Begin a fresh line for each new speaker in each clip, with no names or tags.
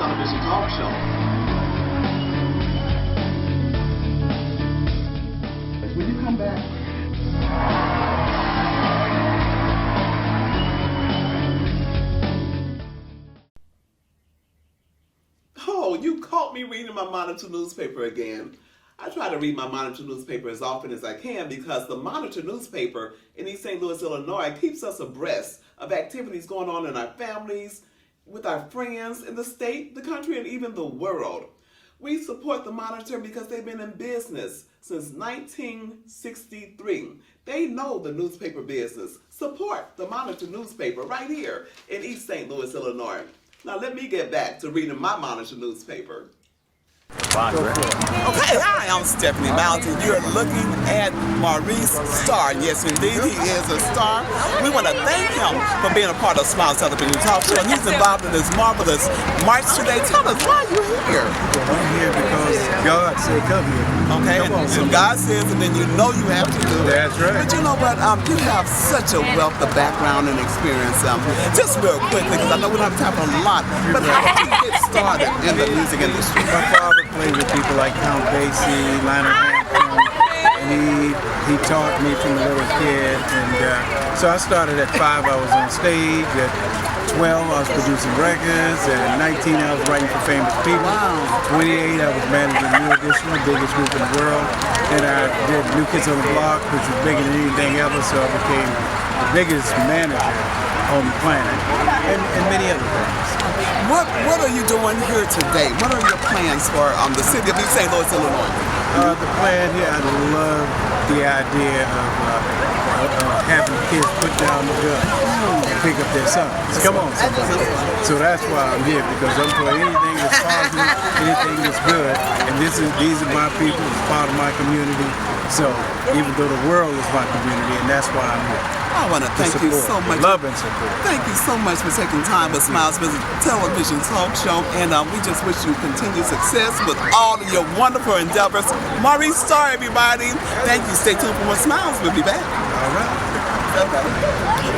Television Talk Show. Will you come back? Oh, you caught me reading my Monitor newspaper again. I try to read my Monitor newspaper as often as I can because the Monitor newspaper in East St. Louis, Illinois keeps us abreast of activities going on in our families, with our friends in the state, the country, and even the world. We support the Monitor because they've been in business since 1963. They know the newspaper business. Support the Monitor newspaper right here in East St. Louis, Illinois. Now let me get back to reading my Monitor newspaper. Okay, hi, I'm Stephanie Mountain. You're looking at Maurice Starr. Yes, indeed, he is a star. We want to thank him for being a part of Smiles Television Talk Show, and he's involved in this marvelous march today. Tell us, why are you here?
I'm here because God said come here.
Okay, and God says, and then you know you have to do it.
That's right.
But you know what? You have such a wealth of background and experience. Just real quickly, because I know we don't have time for a lot, but how did you get started in the music industry?
My father played with people like Count Basie, Lionel Hampton, and he taught me from a little kid. And so I started at 5, I was on stage. At 12, I was producing records. At 19, I was writing for famous people.
Wow.
28, I was managing New Edition, the biggest group in the world. Then I did New Kids on the Block, which was bigger than anything ever, so I became the biggest manager on the planet, and many other things.
What are you doing here today? What are your plans for the city of East St. Louis, Illinois?
The plan here, I love the idea of having kids put down the gun and pick up their sons. Come on, somebody. So that's why I'm here, because I'm for anything that's positive, anything that's good, and these are my people, it's part of my community. So even though the world is my community, and that's why I'm here.
I want to thank you so much.
Love and support.
Thank you so much for taking time with Smiles Television Talk Show, and we just wish you continued success with all of your wonderful endeavors. Maurice Starr, everybody. Thank you. Stay tuned for more Smiles. We'll be back.
All right.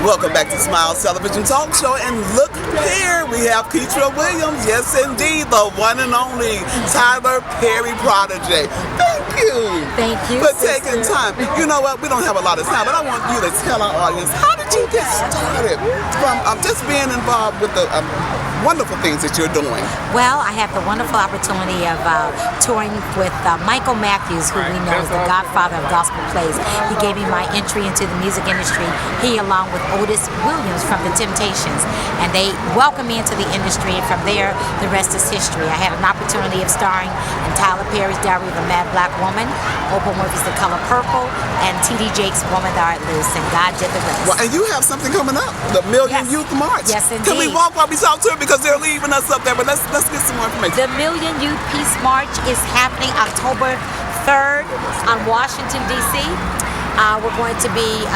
Welcome back to Smiles Television Talk Show, and look here, we have Kitra Williams. Yes, indeed, the one and only Tyler Perry prodigy.
Thank you
for taking time. You know what? We don't have a lot of time, but I want you to tell our audience, how did you get started from just being involved with the wonderful things that you're doing?
Well, I had the wonderful opportunity of touring with Michael Matthews, who we know is the godfather of gospel plays. He gave me my entry into the music industry. He, along with Otis Williams from The Temptations, and they welcomed me into the industry, and from there, the rest is history. I had an opportunity of starring in Tyler Perry's Diary of a Mad Black Woman, Oprah Winfrey's The Color Purple, and T.D. Jake's Woman Thou Art Loose, and God did the rest.
Well, and you have something coming up, the Million Youth March.
Yes, indeed.
Can we walk while we talk to her, because they're leaving us up there, but let's get some more information.
The Million Youth Peace March is happening October 3rd on Washington, D.C. We're going to be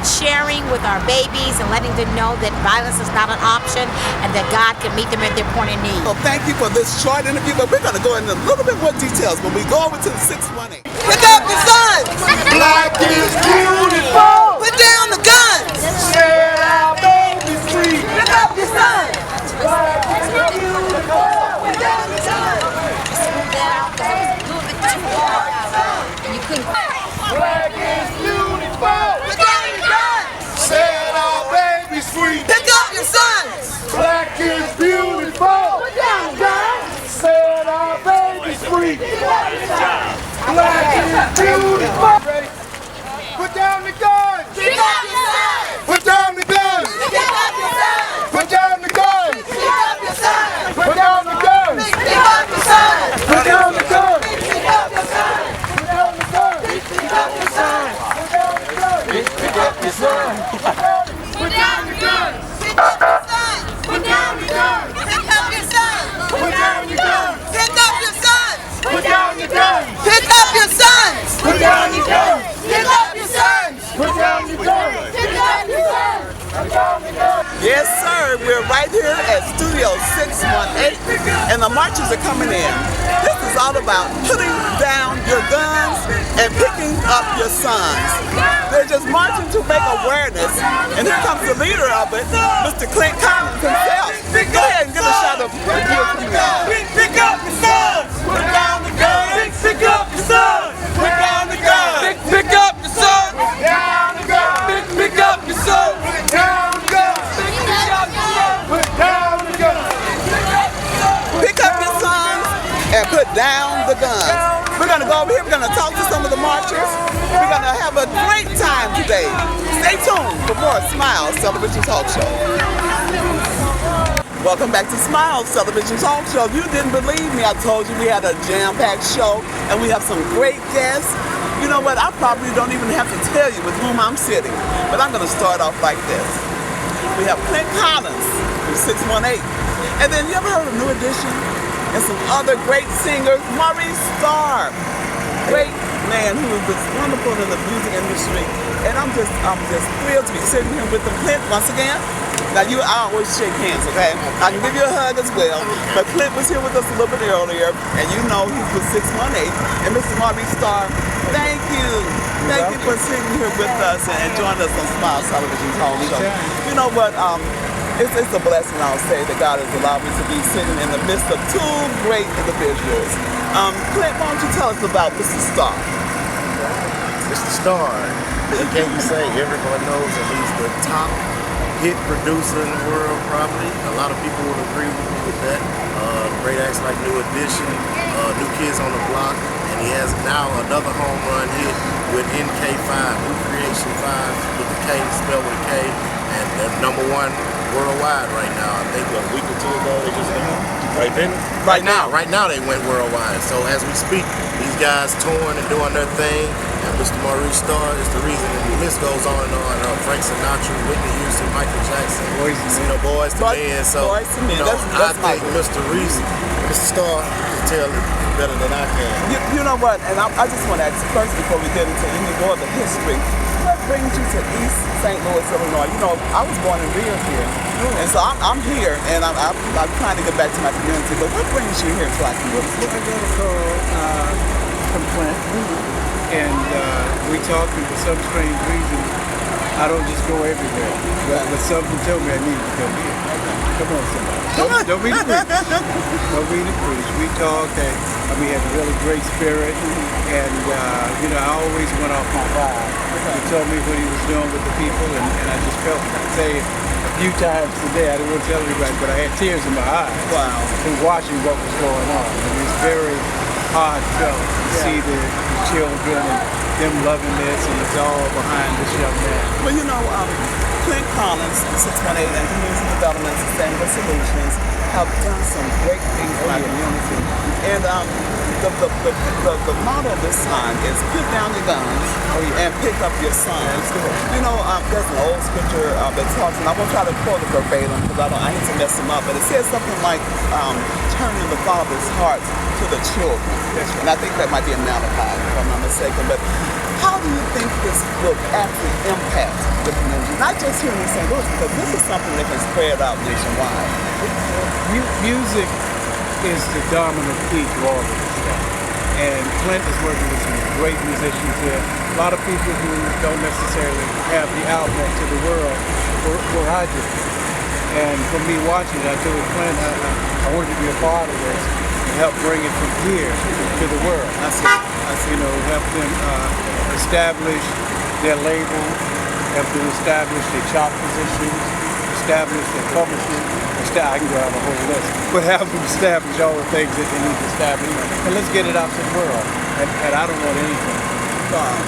sharing with our babies and letting them know that violence is not an option and that God can meet them at their point of need.
Well, thank you for this short interview, but we're going to go into a little bit more details when we go over to the 618. Pick up your sons!
Black is beautiful!
Put down the guns!
Set our babies free!
Pick up your sons!
Black is beautiful! Put down the guns! Black is beautiful!
Put down your guns!
Set our babies free!
Pick up your sons!
Black is beautiful!
Put down guns!
Set our babies free! Black is beautiful! Ready? Put down the guns!
Pick up your sons!
Put down the guns!
Pick up your sons!
Put down the guns!
Pick up your sons!
Put down the guns!
Pick up your sons!
Put down the guns!
Pick up your sons!
Put down the guns!
Pick up your sons!
Put down the guns!
Pick up your sons!
Put down the guns!
Pick up your sons!
Put down the guns!
Pick up your sons!
Put down the guns!
Pick up your sons!
Put down the guns!
Pick up your sons!
Put down the guns!
Pick up your sons!
Put down the guns!
Pick up your sons!
Put down the guns!
Yes, sir. We're right here at Studio 618, and the marchers are coming in. This is all about putting down your guns and picking up your sons. They're just marching to make awareness, and here comes the leader of it, Mr. Clint himself. Go ahead and give a shout out.
Pick up your sons. Put down the guns. Pick up your sons. Put down the guns. Pick up your sons. Put down the guns. Pick up your sons. Put down the guns. Put down the guns.
Pick up your sons and put down the guns. We're going to go over here. We're going to talk to some of the marchers. We're going to have a great time today. Stay tuned for more Smiles Television Talk Show. Welcome back to Smiles Television Talk Show. If you didn't believe me, I told you we had a jam-packed show and we have some great guests. You know what? I probably don't even have to tell you with whom I'm sitting, but I'm going to start off like this. We have Clint from 618. And then you ever heard of New Edition? And some other great singers, Maurice Starr, great man who is just wonderful in the music industry. And I'm just thrilled to be sitting here with them. Clint, once again. Now I always shake hands, okay? I can give you a hug as well. But Clint was here with us a little bit earlier, and you know he's with 618. And Mr. Maurice Starr, thank you. Thank you for sitting here with us and joining us on Smiles Television Talk Show. You know what? It's a blessing, I'll say, that God has allowed me to be sitting in the midst of two great individuals. Clint, why don't you tell us about Mr. Starr?
Mr. Starr, can you say everyone knows that he's the top hit producer in the world, probably. A lot of people would agree with me with that. Great acts like New Edition, New Kids on the Block, and he has now another home run hit with NK5, New Creation 5 with the K, spelled with a K, and they're #1 worldwide right now. I think a week or two ago they just went right now they went worldwide. So as we speak, these guys touring and doing their thing, and Mr. Maurice Starr is the reason. And the list goes on and on. Frank Sinatra, Whitney Houston, Michael Jackson, Boys to Men. So I think Mr. Starr can tell it better than I can.
You know what? And I just want to ask first before we get into any more of the history. What brings you to East St. Louis, Illinois? You know, I was born and reared here, and so I'm here, and I'm trying to get back to my community. But what brings you here to our community?
I got a call from Clint, and we talked, and for some strange reason, I don't just go everywhere. But something told me I needed to come here. Come on, somebody. Don't be the preach. Don't be the preach. We talked, and we had a really great spirit, and you know, I always went off my vibe. He told me what he was doing with the people, and I just felt it. I'd say a few times today, I didn't want to tell everybody, but I had tears in my eyes.
Wow.
From watching what was going on. It was very heartfelt to see the children and them loving this, and it's all behind this young man.
Well, you know, Clint 618 and Community Development Sustainable Solutions have done some great things in our community. And the motto this time is put down your guns and pick up your sons. You know, there's an old scripture that talks, and I won't try to quote it verbatim because I hate to mess them up, but it says something like turning the father's hearts to the children. And I think that might be a Malachi, if I'm not mistaken. But how do you think this will actually impact the community? Not just here in St. Louis, because this is something that can spread out nationwide.
Music is the dominant key to all of this stuff. And Clint is working with some great musicians here. A lot of people who don't necessarily have the outlet to the world where I do. And for me watching it, I told Clint I wanted to be a part of this and help bring it from here to the world. I see, you know, help them establish their label, help them establish their chart positions, establish their publishing. I can go have a whole list, but have them establish all the things that they need to establish, and let's get it out to the world. And I don't want anything.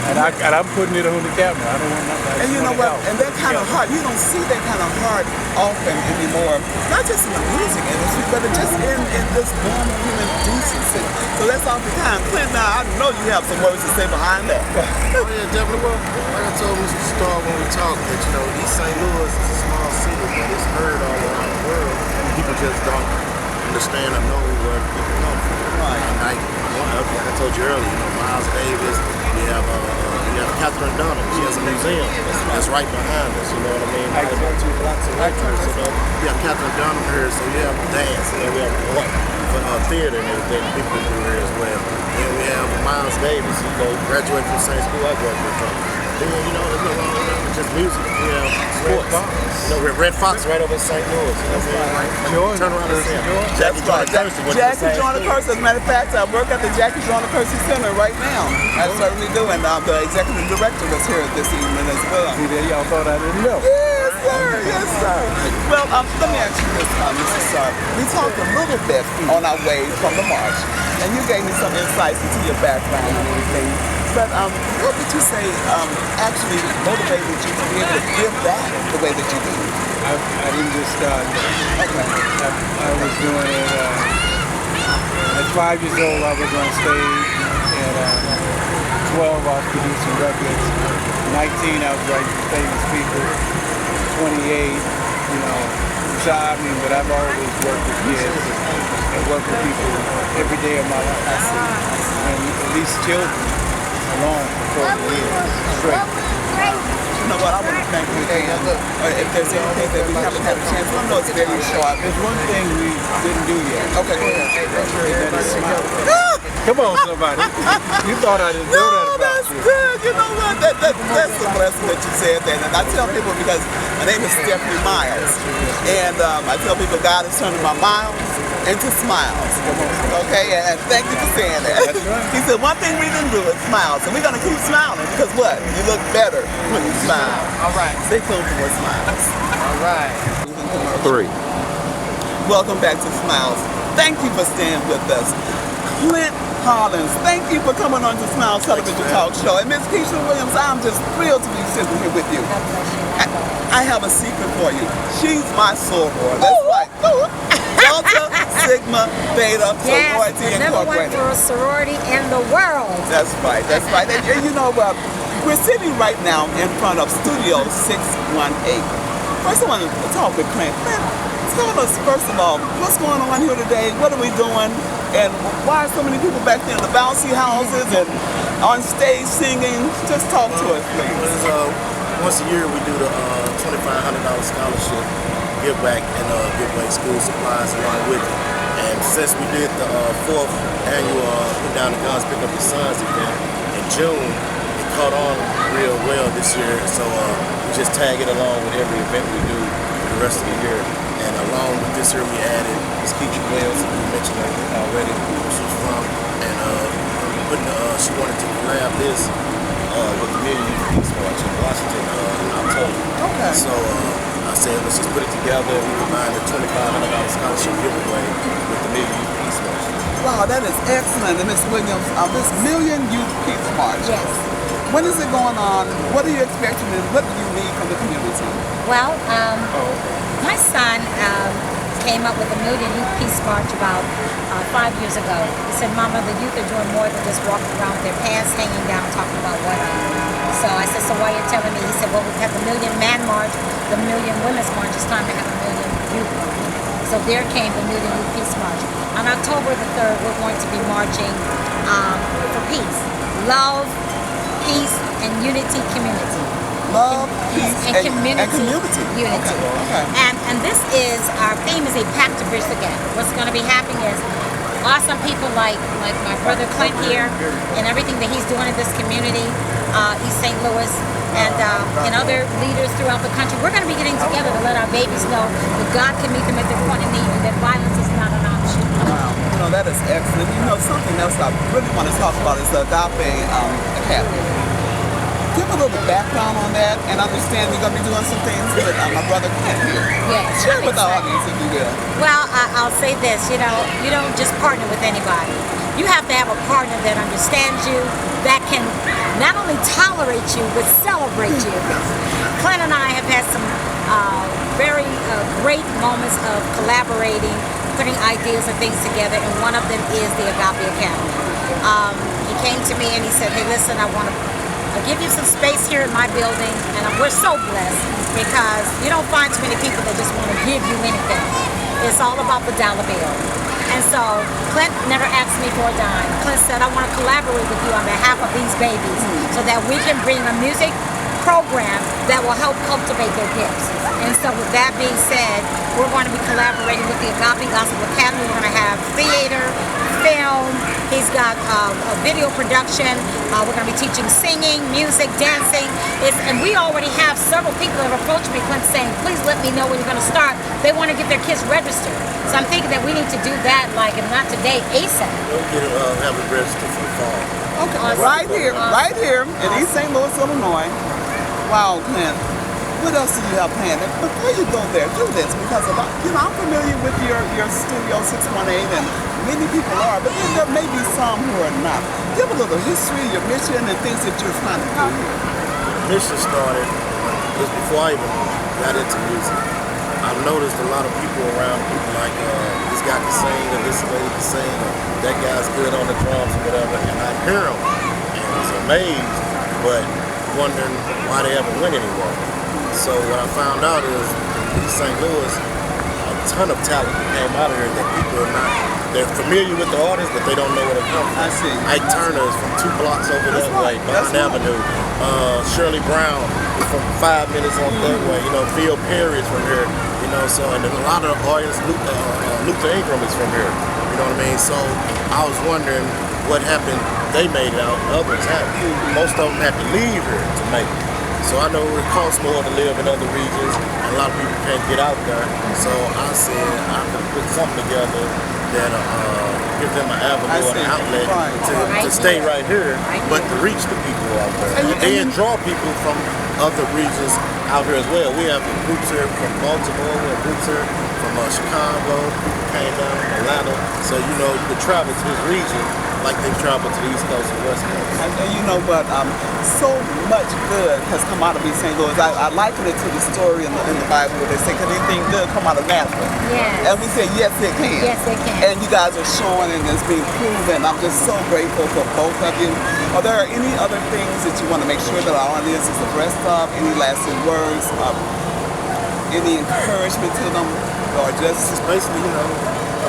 And I'm putting it on the camera. I don't want nothing.
And you know what? And that kind of heart, you don't see that kind of heart often anymore. Not just in the music industry, but just in this normal human decency. So that's all the time. Clint, now I know you have some words to say behind that.
Oh yeah, definitely. Well, like I told Mr. Starr when we talked, that you know, East St. Louis is a small city, but it's heard all around the world, and people just don't understand or know where people come from.
Right.
And like I told you earlier, you know, Miles Davis. We have Catherine Dunham. She has a museum that's right behind us. You know what I mean? Lots of actors. We have Catherine Dunham here, so we have dance, and then we have art, theater and everything. People do here as well. Then we have Miles Davis. You know, graduated from the same school I graduated from. Then you know, it's no longer just music. We have sports. You know, Red Fox right over in St. Louis. You know what I mean?
Jordan.
Turn around and see him.
That's right. Jackie Joyner
Curse.
Curse. As a matter of fact, I work at the Jackie Joyner Curse Center right now. I certainly do, and the executive director was here this evening as well.
See there, y'all thought I didn't know.
Yes, sir. Yes, sir. Well, let me ask you this, Mr. Starr. We talked a little bit on our way from the march, and you gave me some insights into your background and everything. But what would you say actually motivated you to be able to give back the way that you do?
I didn't just start.
Okay.
I was doing it. At 5 years old, I was on stage. At 12, I was producing records. 19, I was writing for famous people. 28, you know. So I mean, but I've always worked with kids and worked with people every day of my life. And at least children alone for 40 years straight.
You know what, I want to thank you again. If there's anything that we haven't had a chance to, I know it's very short.
There's one thing we didn't do yet.
Okay, go ahead.
And that is smile. Come on, somebody. You thought I didn't know that
No,
about
that's
you.
good. You know what? That's a blessing that you said that. And I tell people, because my name is Stephanie Miles, and I tell people God is turning my miles into smiles. Okay, and thank you for saying that. He said one thing we didn't do is smiles, and we're gonna keep smiling because what? You look better when you smile.
All right.
Stay tuned for more smiles.
All right.
3.
Welcome back to Smiles. Thank you for staying with us. Clint Hollins, thank you for coming on to Smiles Television Talk Show. And Miss Keisha Williams, I'm just thrilled to be sitting here with you. I have a secret for you. She's my soror. That's right. Delta Sigma Theta Sorority
Yes, the number one
Incorporated.
for a sorority in the world.
That's right. That's right. And you know what? We're sitting right now in front of Studio 618. First, I want to talk with Clint. Clint, tell us, first of all, what's going on here today? What are we doing? And why are so many people back there in the bouncy houses and on stage singing? Just talk to us, please.
Once a year we do the $2,500 scholarship give back and give away school supplies along with it. And since we did the 4th annual Put Down the Guns, Pick Up Your Sons event in June, it caught on real well this year. So we just tag it along with every event we do for the rest of the year. And along with this year, we added Miss Kitra Williams, who we mentioned already, where she's from, and she wanted to collab this with the Million Youth Peace March in Washington in October.
Okay.
So I said, let's just put it together. We combined the $2,500 scholarship giveaway with the Million Youth Peace March.
Wow, that is excellent. And Miss Williams, this Million Youth Peace March.
Yes.
When is it going on? What are you expecting and what do you need from the community?
Well, my son came up with a Million Youth Peace March about 5 years ago. He said, Mama, the youth are doing more than just walking around with their pants hanging down talking about women. So I said, so why are you telling me? He said, well, we've had the Million Man March, the Million Women's March. It's time to have a Million Youth March. So there came the Million Youth Peace March. On October the 3rd, we're going to be marching for peace. Love, peace, and unity community.
Love, peace,
and community. Unity.
Okay.
And this is, our theme is a pact to bridge the gap. What's going to be happening is awesome people like my brother Clint here and everything that he's doing in this community, East St. Louis, and other leaders throughout the country. We're going to be getting together to let our babies know that God can meet them at their point of need and that violence is not an option.
Wow. You know, that is excellent. You know, something else I really want to talk about is the Agape Academy. Give a little background on that and understand you're going to be doing some things with my brother Clint here.
Yes,
Share
I'm
with the
excited.
audience if you will.
Well, I'll say this, you know, you don't just partner with anybody. You have to have a partner that understands you, that can not only tolerate you, but celebrate you. Clint and I have had some very great moments of collaborating, putting ideas and things together, and one of them is the Agape Academy. He came to me and he said, hey, listen, I want to give you some space here in my building, and we're so blessed because you don't find too many people that just want to give you anything. It's all about the dollar bill. And so Clint never asked me for a dime. Clint said, I want to collaborate with you on behalf of these babies so that we can bring a music program that will help cultivate their gifts. And so with that being said, we're going to be collaborating with the Agape Gospel Academy. We're going to have theater, film, he's got a video production, we're going to be teaching singing, music, dancing, and we already have several people that have approached me, Clint, saying, let me know when you're going to start. They want to get their kids registered. So I'm thinking that we need to do that, like, if not today, ASAP.
We'll get have it registered for the fall.
Okay,
Awesome.
right here in East St. Louis, Illinois. Wow, Clint. What else do you have planned? And before you go there, do this, because a lot, I'm familiar with your studio 618, and many people are, but then there may be some who are not. Give a little history, your mission, and things that you're trying to do here.
The mission started just before I even got into music. I've noticed a lot of people around, people like this guy can sing, or this lady can sing, or that guy's good on the drums or whatever, and I hear them and was amazed, but wondering why they haven't went anywhere. So what I found out is in St. Louis, a ton of talent came out of here that people are not, they're familiar with the artists, but they don't know where they come from.
I see.
Ike Turner is from 2 blocks over that way, Bond Avenue. Shirley Brown is from 5 minutes on that way. You know, Phil Perry is from here. You know, so and then a lot of the artists, Luther Ingram is from here. You know what I mean? So I was wondering what happened. They made it out, others haven't. Most of them had to leave here to make it. So I know it costs more to live in other regions, and a lot of people can't get out there. So I said I could put something together that give them an avenue or an outlet to stay right here, but to reach the people out there. And then draw people from other regions out here as well. We have groups here from Baltimore, we have groups here from Chicago, people came down from Atlanta. So you know, you could travel to this region like they travel to the East Coast and West Coast.
And you know, but so much good has come out of East St. Louis. I liken it to the story in the Bible where they say, can anything good come out of Nazareth?
Yes.
And we say, yes, it can.
Yes, it can.
And you guys are showing and it's being proven. I'm just so grateful for both of you. Are there any other things that you want to make sure that our audience is abreast of? Any lasting words? Any encouragement to them? Or just
basically, you know,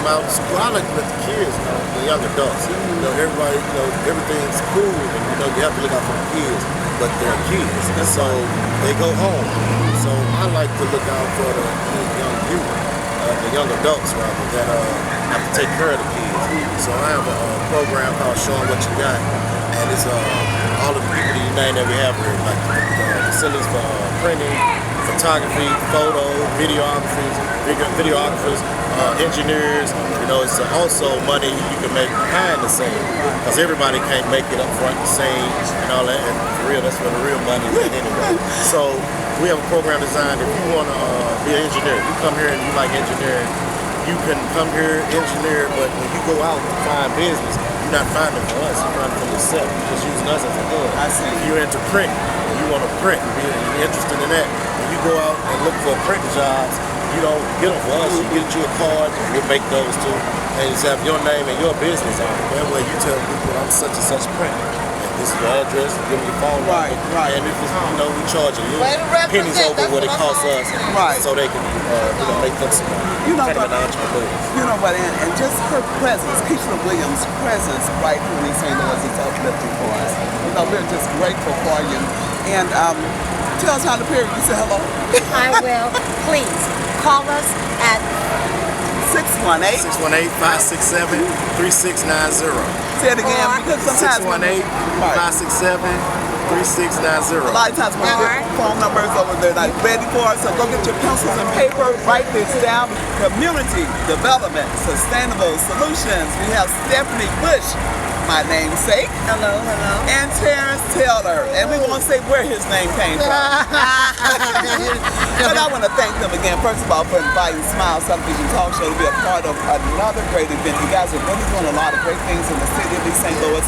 about well, I like to let the kids know, the young adults. You know, everybody, you know, everything's cool, and you know, you have to look out for the kids, but they're kids, and so they go home. So I like to look out for the young youth, the young adults rather, that have to take care of the kids. So I have a program called Showing What You Got, and it's all of the people that you name that we have here, like the facilities for printing, photography, photo, videographers, engineers. You know, it's also money you can make behind the scenes, because everybody can't make it up front the same and all that. And for real, that's where the real money is at anyway. So we have a program designed. If you want to be an engineer, you come here and you like engineering, you can come here engineer. But when you go out and find business, you're not finding for us. You're finding for yourself. You're just using us as a hub.
I see.
If you're into print, and you want to print, and you're interested in that, when you go out and look for print jobs, you don't get them for us. You get you a card, we'll make those too, and just have your name and your business on it. That way you tell people I'm such and such print. And this is your address, give me your phone number.
Right.
And if it's, you know, we charge a little pennies over what it costs us, so they can you know, make them some money.
You know what, and just her presence, Kitra Williams' presence right here in St. Louis is uplifting for us. You know, we're just grateful for you. And tell us how to hear you say hello.
I will. Please call us at
618-567-3690.
Say it again, because sometimes
618-567-3690.
a lot of times when we get phone numbers over there, not ready for us, so go get your pencils and paper, write this down. Community development, sustainable solutions. We have Stephanie Bush, my namesake.
Hello.
And Terrence Taylor. And we won't say where his name came from. But I want to thank them again, first of all, for inviting Smile Television Talk Show to be a part of another great event. You guys are really doing a lot of great things in the city of East St. Louis.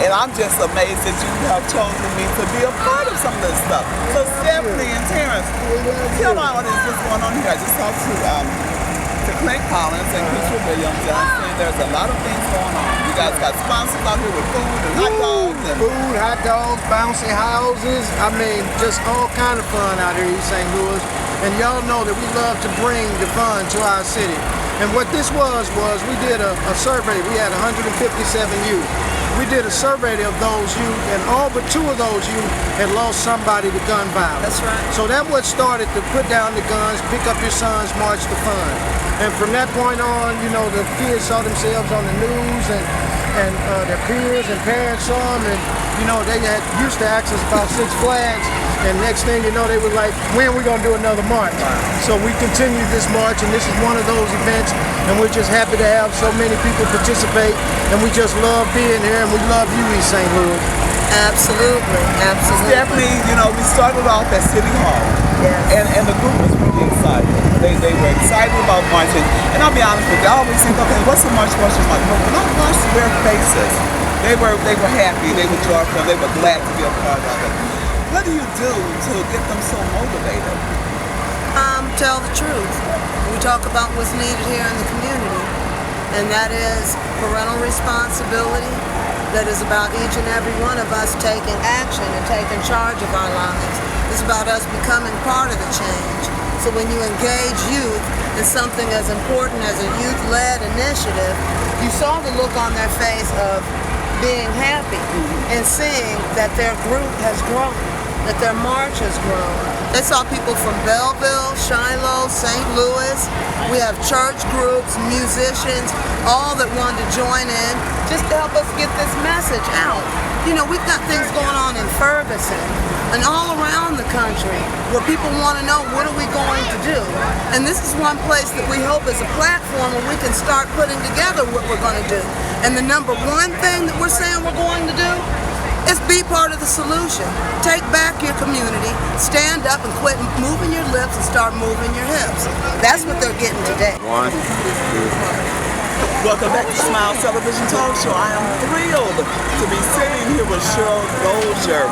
And I'm just amazed that you have chosen me to be a part of some of this stuff. So Stephanie and Terrence, tell our audience what's going on here. I just talked to Clint Collins and Kitra Williams, and I'm saying there's a lot of things going on. You guys got sponsors out here with food and hot dogs. And
food, hot dogs, bouncy houses. I mean, just all kind of fun out here in East St. Louis. And y'all know that we love to bring the fun to our city. And what this was we did a survey. We had 157 youth. We did a survey of those youth, and all but 2 of those youth had lost somebody to gun violence.
That's right.
So that what started to put down the guns, pick up your sons, march to fun. And from that point on, you know, the kids saw themselves on the news, and their peers and parents saw them, and you know, they used to ask us about Six Flags, and next thing you know, they were like, when are we gonna do another march? So we continue this march, and this is one of those events, and we're just happy to have so many people participate, and we just love being here, and we love you, East St. Louis.
Absolutely, absolutely.
Stephanie, you know, we started off at City Hall,
Yes.
and the group was really excited. They were excited about marching, and I'll be honest with you, I always think, okay, what's the march like? But when I watched their faces, they were happy, they were joyful, they were glad to be a part of it. What do you do to get them so motivated?
Tell the truth. We talk about what's needed here in the community, and that is parental responsibility. That is about each and every one of us taking action and taking charge of our lives. It's about us becoming part of the change. So when you engage youth in something as important as a youth-led initiative, you saw the look on their face of being happy and seeing that their group has grown, that their march has grown. They saw people from Belleville, Shiloh, St. Louis. We have church groups, musicians, all that wanted to join in just to help us get this message out. You know, we've got things going on in Ferguson and all around the country where people want to know, what are we going to do? And this is one place that we hope is a platform where we can start putting together what we're going to do. And the number one thing that we're saying we're going to do is be part of the solution. Take back your community, stand up and quit moving your lips and start moving your hips. That's what they're getting today.
Welcome back to Smile Television Talk Show. I am thrilled to be sitting here with Cheryl Dozier.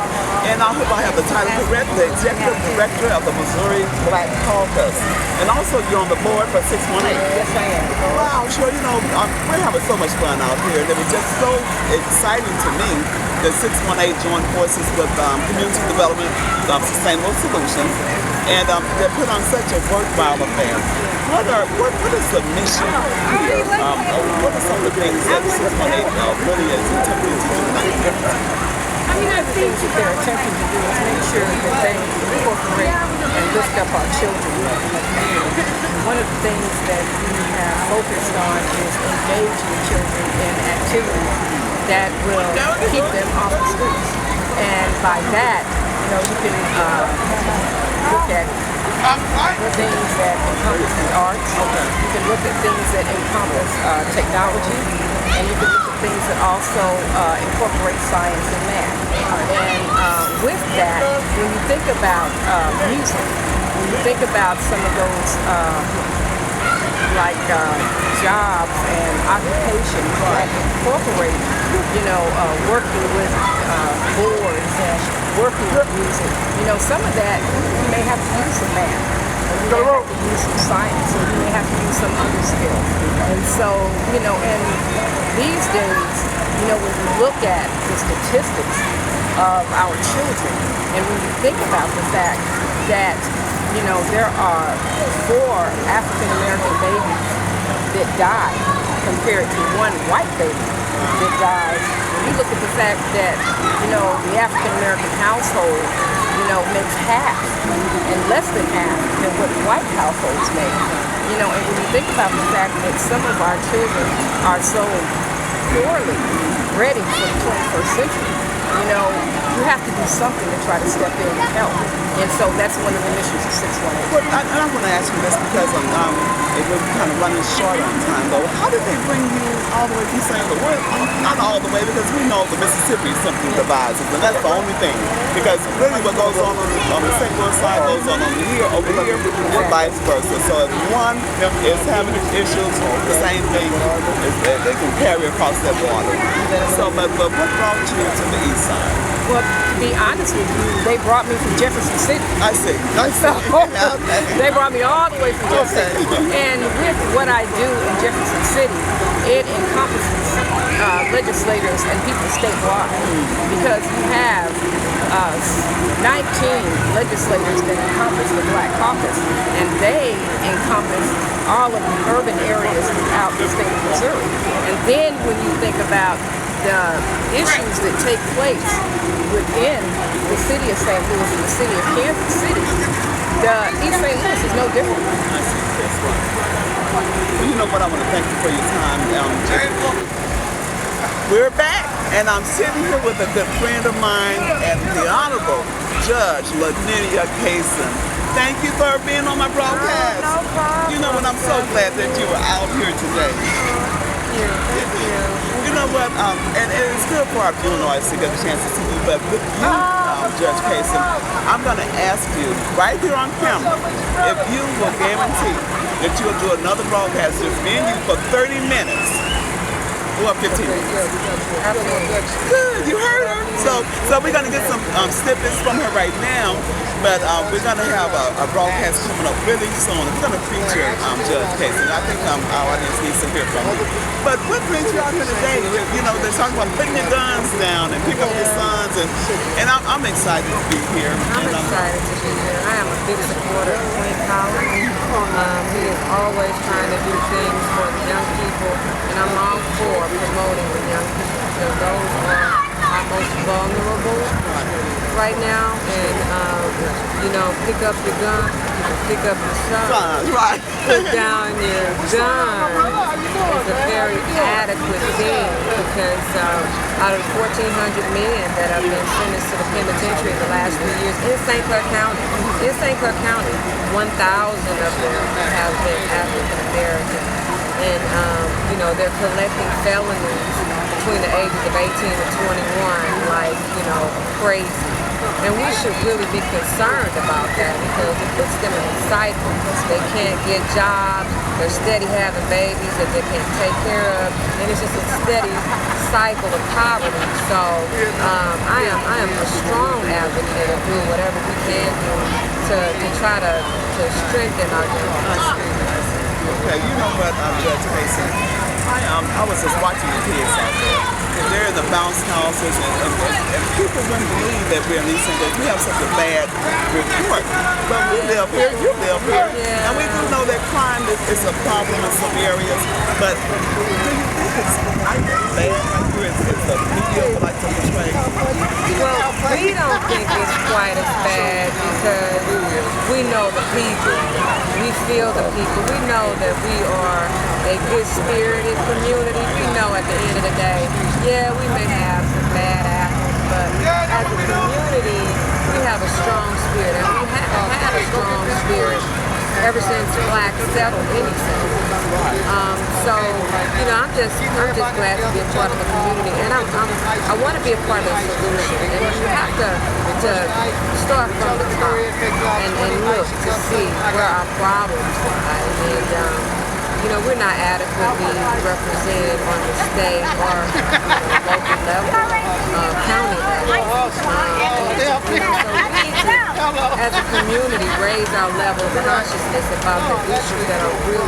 And I hope I have the title correct, the Executive Director of the Missouri Black Caucus. And also you're on the board for 618.
Yes, I am.
Wow, sure, you know, we're having so much fun out here. And it was just so exciting to me that 618 joined forces with Community Development Sustainable Solutions. And they put on such a worthwhile affair. What is the mission here? What are some of the things that 618 really is attempting to do tonight?
I mean, the things that they're attempting to do is make sure that they incorporate and lift up our children in the community. One of the things that we have focused on is engaging children in activities that will keep them off the streets. And by that, you know, you can look at things that encompass the arts. You can look at things that encompass technology, and you can look at things that also incorporate science and math. And with that, when you think about music, when you think about some of those jobs and occupations that incorporate, you know, working with boards and working with music, you know, some of that you may have to use some math, or you may have to use some science, or you may have to use some other skills. And so, you know, in these days, you know, when you look at the statistics of our children, and when you think about the fact that, you know, there are 4 African American babies that die compared to 1 white baby that dies. When you look at the fact that, you know, the African American household, you know, makes half and less than half than what white households make. You know, and when you think about the fact that some of our children are so poorly ready for the 21st century, you know, you have to do something to try to step in and help. And so that's one of the missions of 618.
Well, I want to ask you this because we're kind of running short on time, though. How did they bring you all the way from St. Louis? Not all the way, because we know the Mississippi simply divides us, and that's the only thing. Because really what goes on the St. Louis side goes on over here, or vice versa. So if one is having issues, the same thing they can carry across that water. So, but what brought you to the east side?
Well, to be honest with you, they brought me from Jefferson City.
I see.
So, they brought me all the way from Jefferson City. And with what I do in Jefferson City, it encompasses legislators and people statewide. Because you have 19 legislators that encompass the Black Caucus, and they encompass all of the urban areas throughout the state of Missouri. And then when you think about the issues that take place within the city of St. Louis and the city of Kansas City, the East St. Louis is no different.
Well, you know what? I want to thank you for your time. We're back, and I'm sitting here with a good friend of mine and the Honorable Judge Lavinia. Thank you for being on my broadcast. so glad that you were out here today. You know what? And it's good for our Illinois to get a chance to see you. But with you, Judge Kaysen, I'm going to ask you right here on camera if you will guarantee that you will do another broadcast with me and you for 30 minutes. Or 15 minutes. Good, you heard her. So we're going to get some snippets from her right now, but we're going to have a broadcast coming up really soon. We're going to feature Judge Kaysen. I think our audience needs to hear from her. But what brings you out here today? You know, they're talking about putting your guns down and pick up your sons, and I'm excited to be here.
I'm excited to be here. I am a big supporter of Clint Collins. He is always trying to do things for the young people, and I'm all for promoting the young people because those are our most vulnerable right now. And you know, pick up your gun, pick up your son,
Right.
put down your gun is a very adequate thing because out of 1,400 men that have been sentenced to the penitentiary in the last 3 years in St. Clair County, 1,000 of them have been African American. And, you know, they're collecting felonies between the ages of 18 and 21 like, you know, crazy. And we should really be concerned about that because it puts them in a cycle. They can't get jobs, they're steady having babies that they can't take care of, and it's just a steady cycle of poverty. So I am a strong advocate of doing whatever we can do to try to strengthen our country.
Okay, you know what, Judge Kaysen, I was just watching the kids out there. And they're in the bounce houses, and people wouldn't believe that we're in East St. Louis. We have such a bad report. But we live here, you live here, and we do know that crime is a problem in some areas. But do you think it's bad like here? It's the media would like to portray?
Well, we don't think it's quite as bad because we know the people. We feel the people. We know that we are a good-spirited community. We know at the end of the day, yeah, we may have some bad apples, but as a community, we have a strong spirit, and we have had a strong spirit ever since blacks settled in East St. Louis. So, you know, I'm just glad to be a part of the community, and I want to be a part of the solution. And you have to start from the top and look to see where our problems lie. And you know, we're not adequately represented on the state or local level, county level. So we need to, as a community, raise our level of consciousness about the issues that are really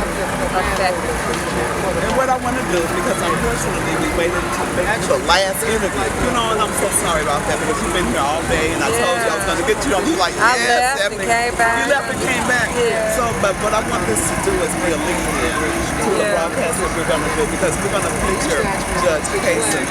affecting people.
And what I want to do, because unfortunately we waited to make the last interview, you know, and I'm so sorry about that because you've been here all day, and I told you I was going to get you on. You like,
I
yes,
left and came back.
You left and came back.
Yeah.
So, but what I want this to do is be a lead in to the broadcast that we're going to do, because we're going to feature Judge Kaysen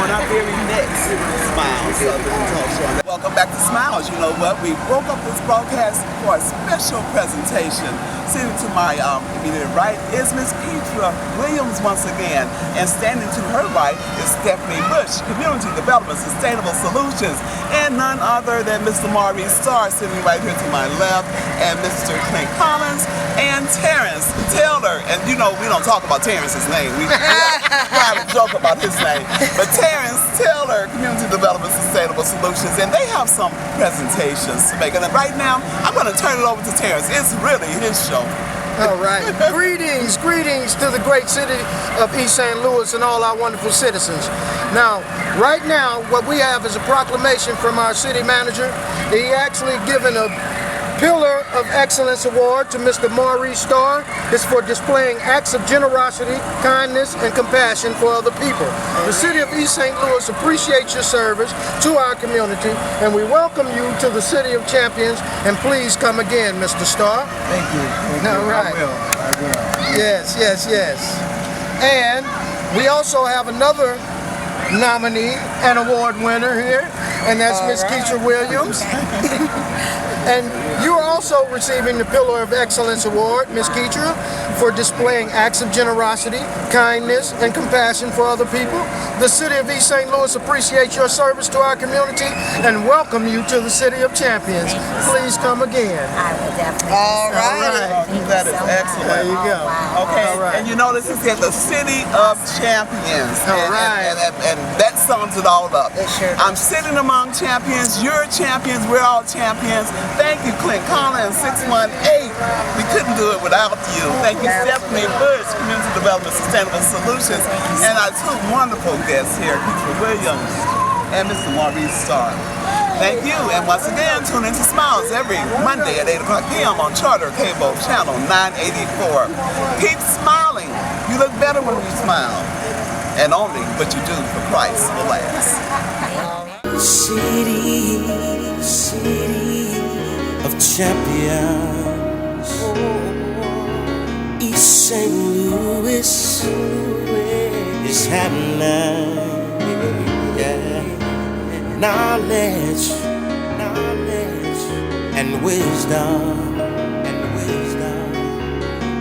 on our very next Smiles Southern Talk Show. Welcome back to Smiles. You know what? We broke up this broadcast for a special presentation. Sitting to my immediate right is Miss Kitra Williams once again, and standing to her right is Stephanie Bush, Community Development Sustainable Solutions, and none other than Mr. Maurice Starr sitting right here to my left, and Mr. Clint Collins and Terrence Taylor. And you know, we don't talk about Terrence's name. We private joke about his name. But Terrence Taylor, Community Development Sustainable Solutions, and they have some presentations to make. And right now, I'm going to turn it over to Terrence. It's really his show.
All right. Greetings to the great city of East St. Louis and all our wonderful citizens. Now, right now, what we have is a proclamation from our city manager. He actually given a Pillar of Excellence Award to Mr. Maurice Starr. It's for displaying acts of generosity, kindness, and compassion for other people. The city of East St. Louis appreciates your service to our community, and we welcome you to the City of Champions, and please come again, Mr. Starr.
Thank you.
All right.
I will.
Yes. And we also have another nominee and award winner here, and that's Miss Kitra Williams. And you are also receiving the Pillar of Excellence Award, Miss Kitra, for displaying acts of generosity, kindness, and compassion for other people. The City of East St. Louis appreciates your service to our community and welcome you to the City of Champions. Please come again.
I will definitely.
All right.
That is excellent.
There you go.
wow.
Okay,
All right.
and you know this is in the City of Champions.
All right.
And that sums it all up.
It sure does.
I'm sitting among champions, you're champions, we're all champions. Thank you, Clint Collins, 618. We couldn't do it without you. Thank you, Stephanie Bush, Community Development Sustainable Solutions, and our two wonderful guests here, Kitra Williams and Mr. Maurice Starr. Thank you, and once again, tune into Smiles every Monday at 8 o'clock p.m. on Charter Cable Channel 984. Keep smiling. You look better when you smile. And only what you do for Christ will last.
City of champions, East St. Louis is happening. Yeah. Knowledge and wisdom,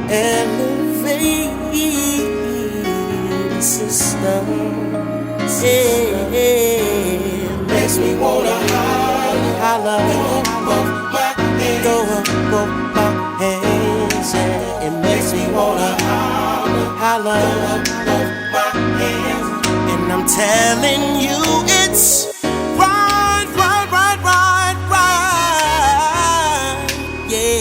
elevate the system. Yeah, makes me wanna holler, go up my hands. Yeah, it makes me wanna holler, my hands. And I'm telling you, it's right. Yeah.